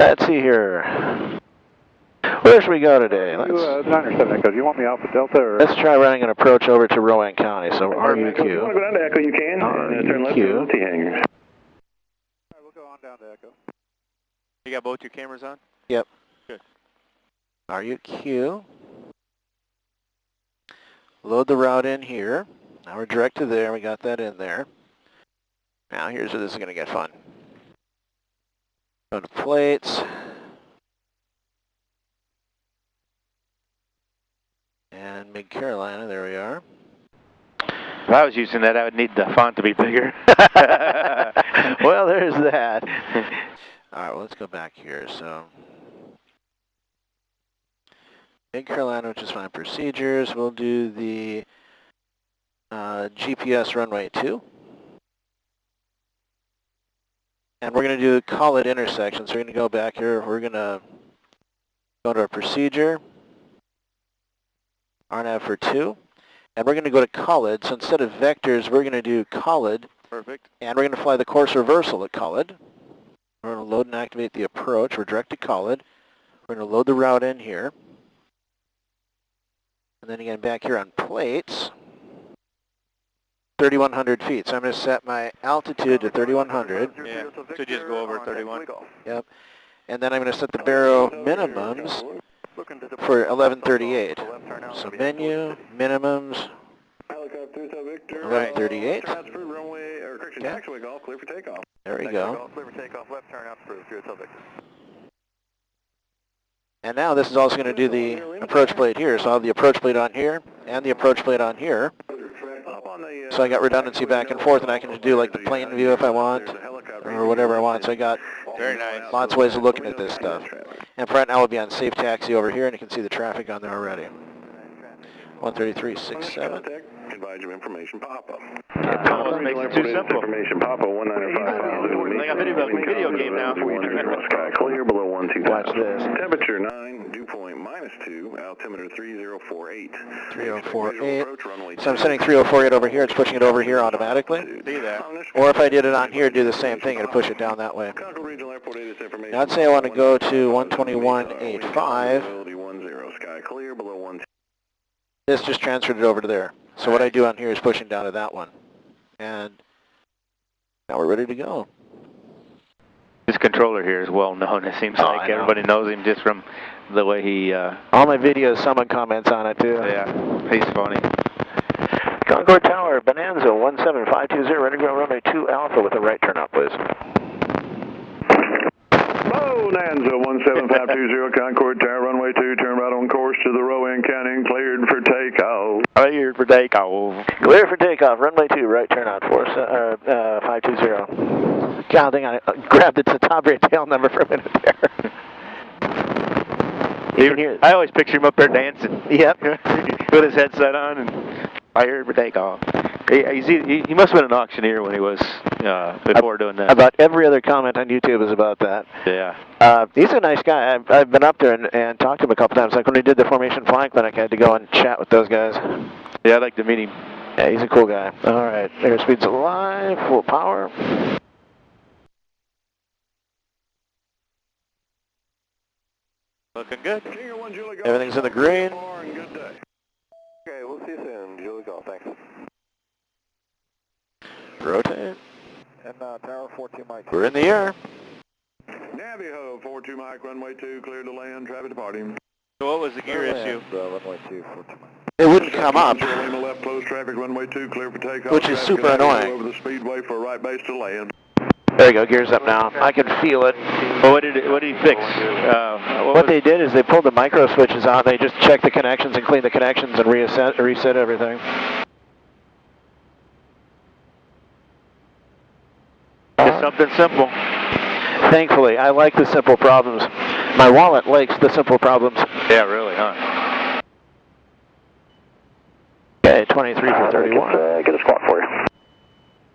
Let's see here. Where should we go today? Let's, 9 or 7 Echo. Do you want me Alpha Delta or? Let's try running an approach over to Rowan County. So RUQ. If you want to go down to Echo, you can. Turn left to the T-hangar. All right, we'll go on down to Echo. You got both your cameras on? Yep. Good. RUQ. Load the route in here. Now we're direct to there. We got that in there. Now here's where this is going to get fun. Go to plates. And Mid Carolina, there we are. If I was using that, I would need the font to be bigger. Well, there's that. All right, well, let's go back here. So, Mid Carolina, which is fine. Procedures. We'll do the GPS runway 2. And we're going to do call it intersection. So we're going to go back here. We're going to go to our procedure. RNAV for 2. And we're going to go to COLID. So instead of vectors, we're going to do COLID. Perfect. And we're going to fly the course reversal at COLID. We're going to load and activate the approach. We're direct to COLID. We're going to load the route in here. And then again back here on plates, 3,100 feet. So I'm going to set my altitude to 3,100. Yeah, so just go over 31. Yep. And then I'm going to set the baro minimums for 1138. So menu, minimums, 1138. Okay. There we go. And now this is also going to do the approach plate here. So I'll have the approach plate on here and the approach plate on here. So I got redundancy back and forth, and I can do like the plane view if I want, or whatever I want. So I got very nice. Lots of ways of looking at this stuff. And for right now, we'll be on safe taxi over here, and you can see the traffic on there already. 133.67. Advise you information pop-up. Almost makes it too simple. Information pop-up 195. Like a video game now. Sky clear below 125. Watch this. Temperature 9, dew point -2, altimeter 3048. 3048. So I'm setting 3048 over here. It's pushing it over here automatically. See that. Or if I did it on here, do the same thing and push it down that way. Now I'd say I want to go to 121.85. Sky clear below 1. This just transferred it over to there. So what I do on here is pushing down to that one. And now we're ready to go. This controller here is well known. It seems like everybody knows him just from the way he... All my videos, someone comments on it too. Yeah, he's funny. Concord Tower, Bonanza 17520, ready to go runway 2 Alpha with a right turn up, please. Bonanza 17520, Concord Tower, runway 2, turn right on course to the Rowan County, cleared for takeoff. Cleared for takeoff. Clear for takeoff, runway 2, right turn out, 520. God dang, I grabbed the top rate tail number for a minute there. You can hear it. I always picture him up there dancing. Yep. With his headset on and cleared for takeoff. He must have been an auctioneer when he was, before doing that. About every other comment on YouTube is about that. Yeah. He's a nice guy. I've been up there and talked to him a couple times. Like when we did the Formation Flying Clinic, I had to go and chat with those guys. Yeah, I'd like to meet him. Yeah, he's a cool guy. All right, airspeed's alive, full power. Looking good. Everything's in the green. Okay, we'll see you soon. Julie Golf, thanks. Rotate. And tower 42 Mike. We're in the air. Navy-ho, 42 Mike, runway 2, clear to land, traffic departing. So what was the gear issue? Runway 2, 42 Mike. It wouldn't come up, Lima left, close traffic, runway 2, clear for takeoff. which is super annoying. Over the speedway for a right base to land. There you go, gears up now. I can feel it. Well, what did he fix? What they did is they pulled the micro switches out. They just checked the connections and cleaned the connections and reset everything. Just something simple. Thankfully, I like the simple problems. My wallet likes the simple problems. Yeah, really, huh? Okay, 23 for 31. Get a squawk for you.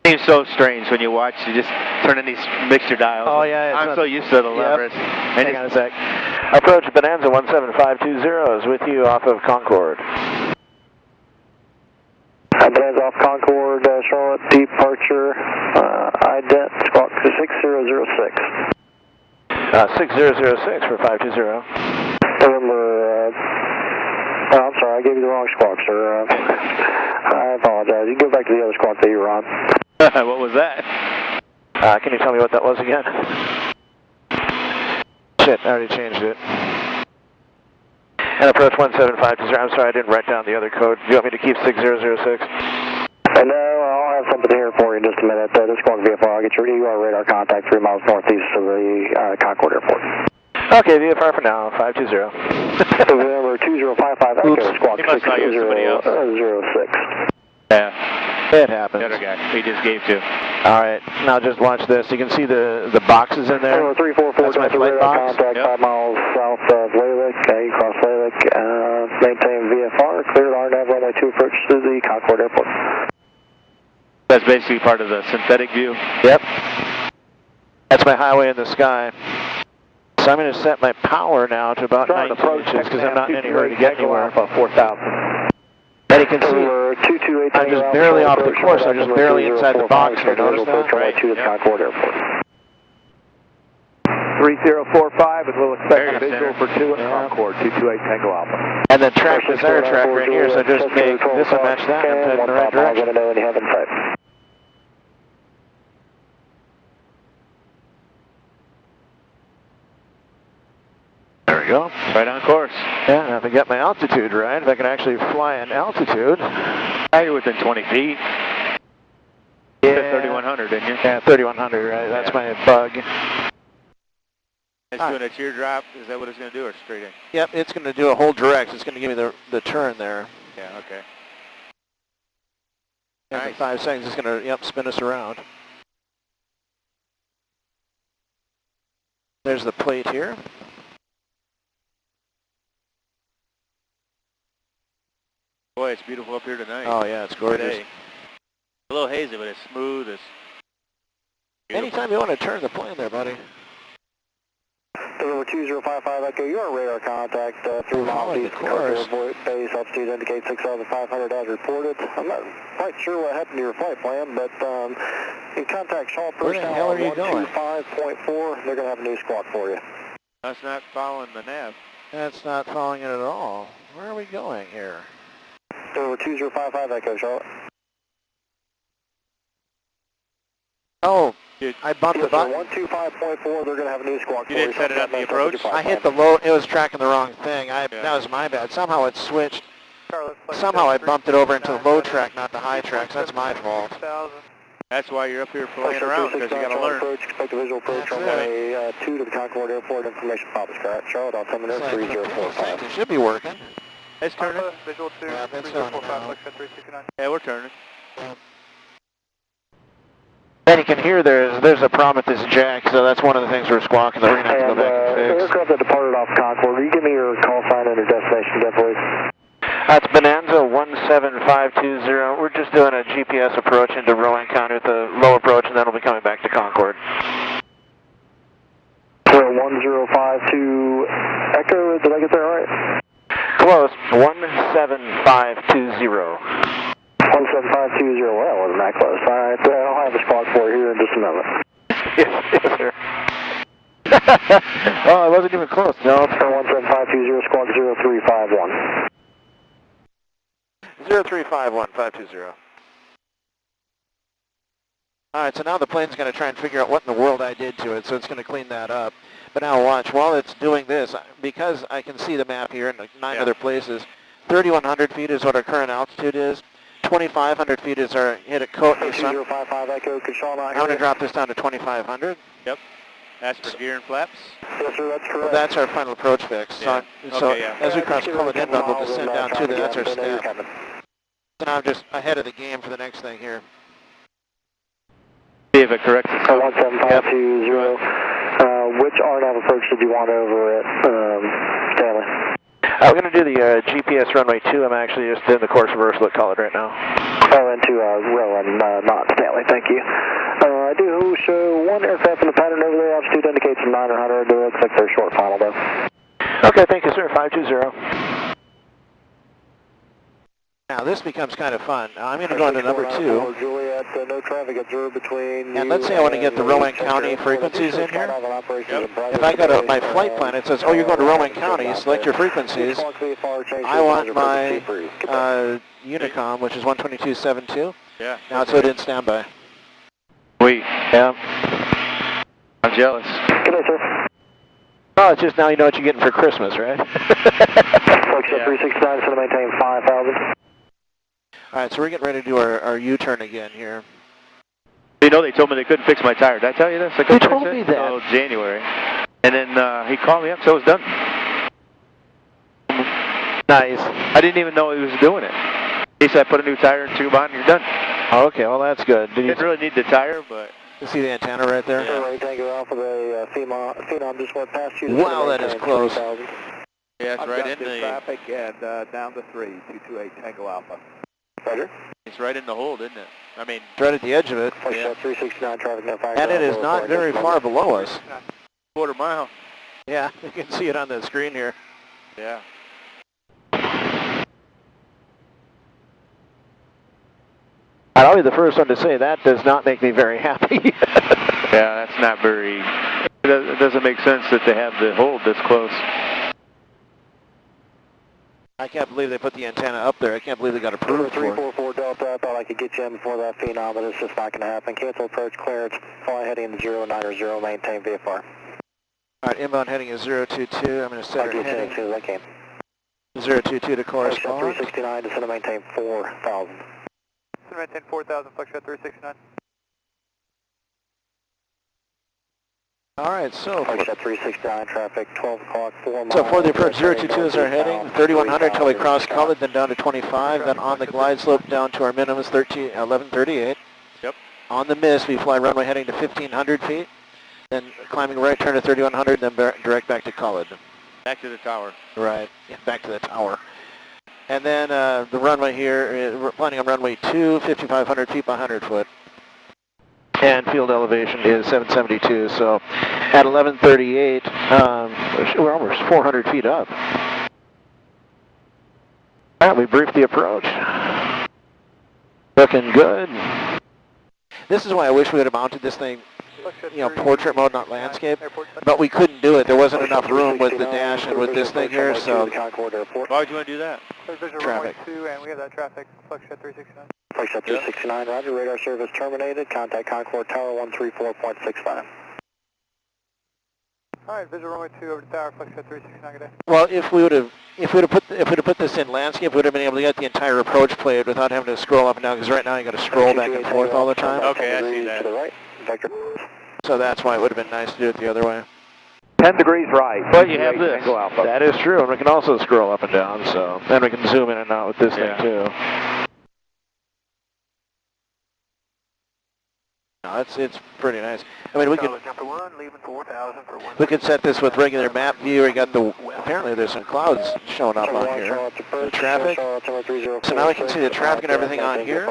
Seems so strange when you watch. You just turn in these mixture dials. Oh yeah, I'm so used to the levers. Hang on a sec. Approach Bonanza 17520 is with you off of Concord. Bonanza off Concord, Charlotte, departure, ident, squawk 6006. 6006 for 520. Remember, oh, I'm sorry, I gave you the wrong squawk, sir. I apologize. You can go back to the other squawk that you were on. What was that? Can you tell me what that was again? Shit, I already changed it. And approach 17520. I'm sorry, I didn't write down the other code. Do you want me to keep 6006? No, I'll have something here for you in just a minute. This Concord VFR, I'll get your EUR radar contact 3 miles northeast of the Concord Airport. Okay, VFR for now, 520. November 2055 Echo Squawk 6006. Yeah. It happens. The other guy, he just gave to. All right, now just watch this. You can see the boxes in there. 344, that's my flight box. Contact 5 miles south of Lalick. You cross Lalick. Maintain VFR. Cleared RNAV runway 2 approach to the Concord Airport. That's basically part of the synthetic view. Yep. That's my highway in the sky. So I'm going to set my power now to about 19 inches because I'm not in any hurry to get anywhere. 4,000. And you can see I'm just barely off the course. I'm just barely inside the box here. Notice that? Right. To the Concord Airport. 3045, and we'll expect a visual center. for 2 at Concord, 228 Tango Alpha. And then track this air track right here, so just make this will match that and head in the right direction. Let me know when you have insight. There we go. Right on course. Yeah, and if I get my altitude right, if I can actually fly in altitude. Now you're within 20 feet. You said 3100, didn't you? Yeah, 3100, right? That's my bug. It's doing a teardrop. Is that what it's going to do, or straight in? Yep, it's going to do a whole direct. It's going to give me the turn there. Yeah, okay. And Nice. in 5 seconds, it's going to, spin us around. There's the plate here. Boy, it's beautiful up here tonight. Oh, yeah, it's gorgeous. Today. A little hazy, but it's smooth. It's beautiful. Anytime you want to turn the plane there, buddy. November 2055 Echo, you are radar contact 3 miles east of Concord Airport. Base altitude indicates 6,500 as reported. I'm not quite sure what happened to your flight plan, but you contact Shaw personnel on 125.4. They're going to have a new squawk for you. That's not following the nav. That's not following it at all. Where are we going here? November 2055 Echo, Charlotte. Oh, I bumped the button. 125.4, they're going to have a new squawk for You didn't set it up the approach? I hit the low, it was tracking the wrong thing. That was my bad. Somehow it switched. Somehow I bumped it over into the low track, not the high track, so that's my fault. That's why you're up here playing around, because you got to learn. Approach, expect a visual approach on runway 2 to the Concord Airport. Information pop is correct. Charlotte, I'll tell me no 3045. It should be working. It's turning. Visual 2, Yeah, that's on now. 369. Yeah, we're turning. Then you can hear there's a problem with this jack, so that's one of the things we're squawking that we're going to have to go back and fix. Aircraft that departed off Concord, will you give me your call sign and your destination again, please? That's Bonanza 17520. We're just doing a GPS approach into Rowan County with a low approach, and then we'll be coming back to Concord. 1052 Echo, did I get that right? Close, 17520. 17520, well, that wasn't that close. All right, I'll have a squawk for you here in just a moment. Yes, sir. Oh, I wasn't even close, no. 17520, squawk 0351. 0351 520. Alright, so now the plane's going to try and figure out what in the world I did to it, so it's going to clean that up. But now watch, while it's doing this, because I can see the map here and 9 other places, 3,100 feet is what our current altitude is. 2,500 feet is our hit at Cote. 2055 Echo, I'm going to drop this down to 2,500. Yep. That's for gear and flaps? Yes, sir, that's correct. Well, that's our final approach fix. Yeah. So Okay, yeah. as we cross Cullinan, we'll descend down to that's our step. So now I'm just ahead of the game for the next thing here. See if it corrects itself. 17520. Which RNAV approach did you want over at Stanley? We're going to do the GPS runway 2. I'm actually just doing the course reversal at College right now. Oh, into Rowan, not Stanley, thank you. I do show one aircraft in the pattern over there. Altitude indicates 900. It looks like they're short final, though. Okay, thank you, sir. 520. Now, this becomes kind of fun. I'm going to go into number 2. Juliet, that no traffic observed between. And let's say I want to get the Rowan County frequencies in here. If I go to my flight plan, it says, oh, you're going to Rowan County, select your frequencies. I want my Unicom, which is 122.72. Yeah. Now it's loaded in standby. Sweet. Yeah. I'm jealous. Good day, sir. Oh, it's just now you know what you're getting for Christmas, right? Flagship 369 is going to maintain 5,000. All right, so we're getting ready to do our U-turn again here. You know, they told me they couldn't fix my tire. Did I tell you this? They told me that. Oh, January. And then he called me up, so it was done. Nice. I didn't even know he was doing it. He said, put a new tire and tube on, and you're done. Oh, okay, well, that's good. Didn't really need the tire, but... You see the antenna right there? Yeah. Thank you, Alpha. The Phenom just went past you. Wow, that is close. Yeah, it's right in the... traffic and down to 228 Tango Alpha. Roger. It's right in the hold, isn't it? I mean... It's right at the edge of it. Flagship 369 traffic now 5,000. And it is not very far below us. Quarter mile. Yeah, you can see it on the screen here. Yeah. I'll be the first one to say that does not make me very happy. Yeah, that's not very... It doesn't make sense that they have the hold this close. I can't believe they put the antenna up there. I can't believe they got approved for it. 344 Delta, I thought I could get you in before that Phenom, but it's just not going to happen. Cancel approach clearance, fly heading to 090, maintain VFR. All right, inbound heading is 022. I'm going to set our heading. As soon as I can. 022 to correspond. 369, descend to maintain 4,000. Descend to maintain 4,000, Flagship 369. All right, so... Flagship 369, traffic 12 o'clock, 4 miles. So for the approach, 022 is our heading, 3,100 until we cross Concord, then down to 25, then on the glide slope down to our minimum is 1138. Yep. On the mist, we fly runway heading to 1,500 feet, then climbing right turn to 3,100, then direct back to Concord. Back to the tower. Right, yeah, back to the tower. And then the runway here, we're planning on runway 2, 5,500 feet by 100 foot. And field elevation is 772, so at 1138, we're almost 400 feet up. All right, we briefed the approach. Looking good. This is why I wish we would have mounted this thing, you know, portrait mode, not landscape, but we couldn't do it. There wasn't enough room with the dash and with this thing here, so... Why would you want to do that? Traffic. And we have that traffic, Flagship 369. Flagship 369, roger, radar service terminated, contact Concord Tower 134.65. Alright, visual runway 2 over to tower, Flagship 369, good day. Well, if we would have put this in landscape, we would have been able to get the entire approach played without having to scroll up and down, because right now you got to scroll back and forth all the time. Okay, I see that. To the right, vector. So that's why it would have been nice to do it the other way. 10 degrees right. But you have this. Tango Alpha. That is true, and we can also scroll up and down, so then we can zoom in and out with this thing too. No, it's pretty nice. I mean, we could set this with regular map view. We got the apparently there's some clouds showing up on here. The traffic. So now we can see the traffic and everything on here.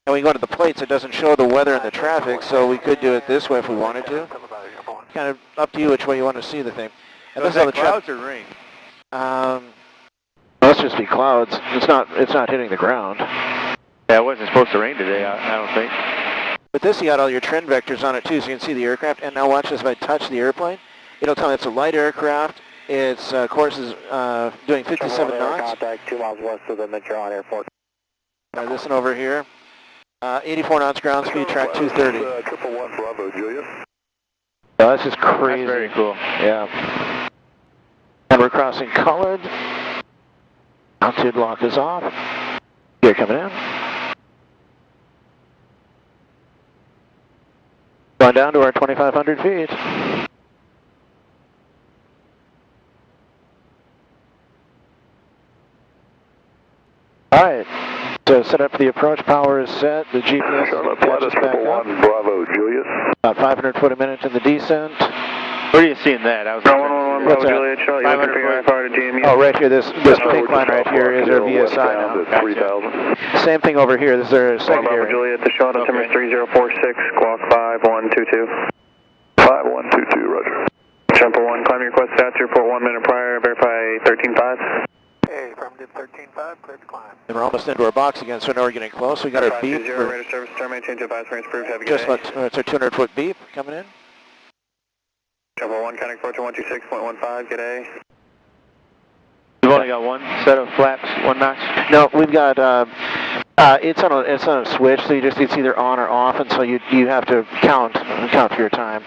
And we go to the plates. It doesn't show the weather and the traffic, so we could do it this way if we wanted to. Kind of up to you which way you want to see the thing. And So this is how the clouds or rain? Let's just be clouds. It's not hitting the ground. Yeah, it wasn't supposed to rain today, I don't think. But this, you got all your trend vectors on it too, so you can see the aircraft. And now watch this, if I touch the airplane, it'll tell me it's a light aircraft. Its course is doing 57 knots. Contact 2 miles west of the Midtown Airport. This one over here. 84 knots ground speed, track 230. 111 Bravo, Julia. Oh, that's just crazy. That's very cool. Yeah. And we're crossing colored. Altitude lock is off. Gear coming in. Going down to our 2,500 feet. All right. So set up the approach. Power is set. The GPS Charlotte, catches flight is back up. 1 Bravo, Julius. About 500 foot a minute in the descent. Where are you seeing that? I was Bravo, What's that? Juliet, Charlie, 500 fire to GMU. Oh, right here. This pink line right here is our VSI now. 3,000. Same thing over here. This is our Bravo, secondary. Juliet, the shot on altimeter 3046, squawk 5122. 5122, roger. Jumper 1, climb your request out to report 1 minute prior, verify 13.5. Hey, Affirmative 13.5, clear to climb. And we're almost into our box again, so now we're getting close. We got our beep. Radar service, terminate, change of advice, range approved, have a good Just day. it's our 200-foot beep coming in. Trouble 1, counting approach 126.15, good day. You've only got one set of flaps, one notch? No, we've got, it's on a switch, so it's either on or off, and so you have to count for your time.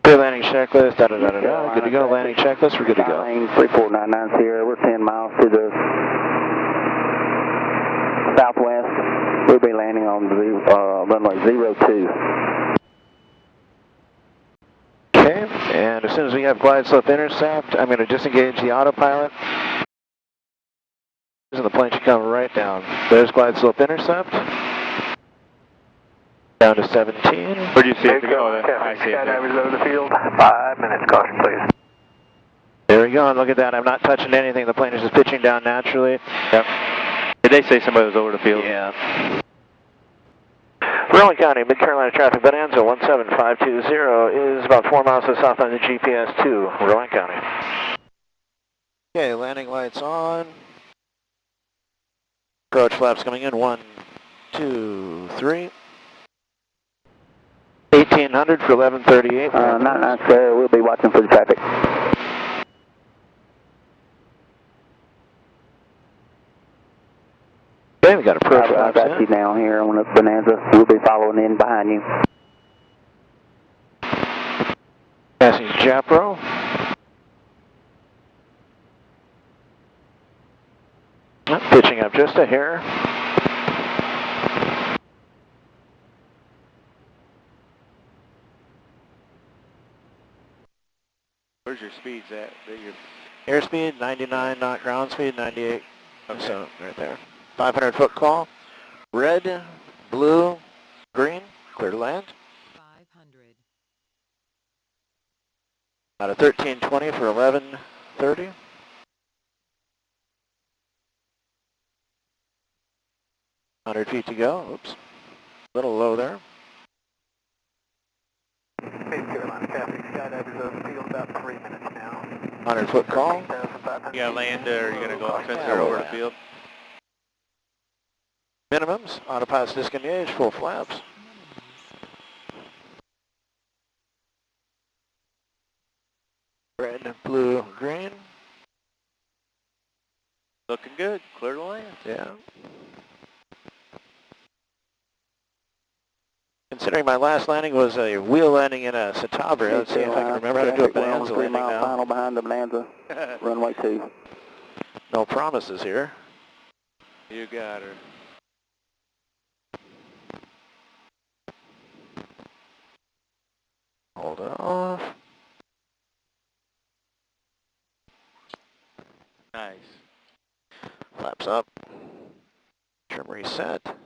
Clear landing checklist, da-da-da-da-da, good to go, landing checklist, we're good to go. 3499 Sierra, we're 10 miles to the southwest. We'll be landing on the runway 02. Okay, and as soon as we have glide slope intercept, I'm going to disengage the autopilot. And the plane should come right down. There's glide slope intercept. Down to 17. Where do you see it go? I see it there. Over the field. 5 minutes, caution please. There we go, and look at that. I'm not touching anything. The plane is just pitching down naturally. Yep. Did they say somebody was over the field? Yeah. Rowan County, Mid-Carolina traffic, Bonanza 17520 is about 4 miles to the south on the GPS to Rowan County. Okay, landing lights on. Approach flaps coming in, 1, 2, 3. 1800 for 1138. Not sir, we'll be watching for the traffic. Okay, we got approach flaps I got you down here on the Bonanza. We'll be following in behind you. Passing Japro. Pitching up just a hair. Where's your speeds at? Airspeed 99 knot, ground speed 98. Okay. So right there. 500-foot call. Red, blue, green. Clear to land. 500. Out of 1320 for 1130. Hundred feet to go. Oops. A little low there. Mid-Carolina traffic, skydivers over the field about 3 minutes now. 100-foot call. You gotta land or you gotta go off fence or over the field? Minimums. Autopilot's disengaged. Full flaps. Red, blue, green. Looking good. Clear to land. Yeah. Considering my last landing was a wheel landing in a Citabria, let's see if I can remember how to do a Bonanza landing now. Final behind the Bonanza, runway 2. No promises here. You got her. Hold it off. Nice. Flaps up. Trim reset.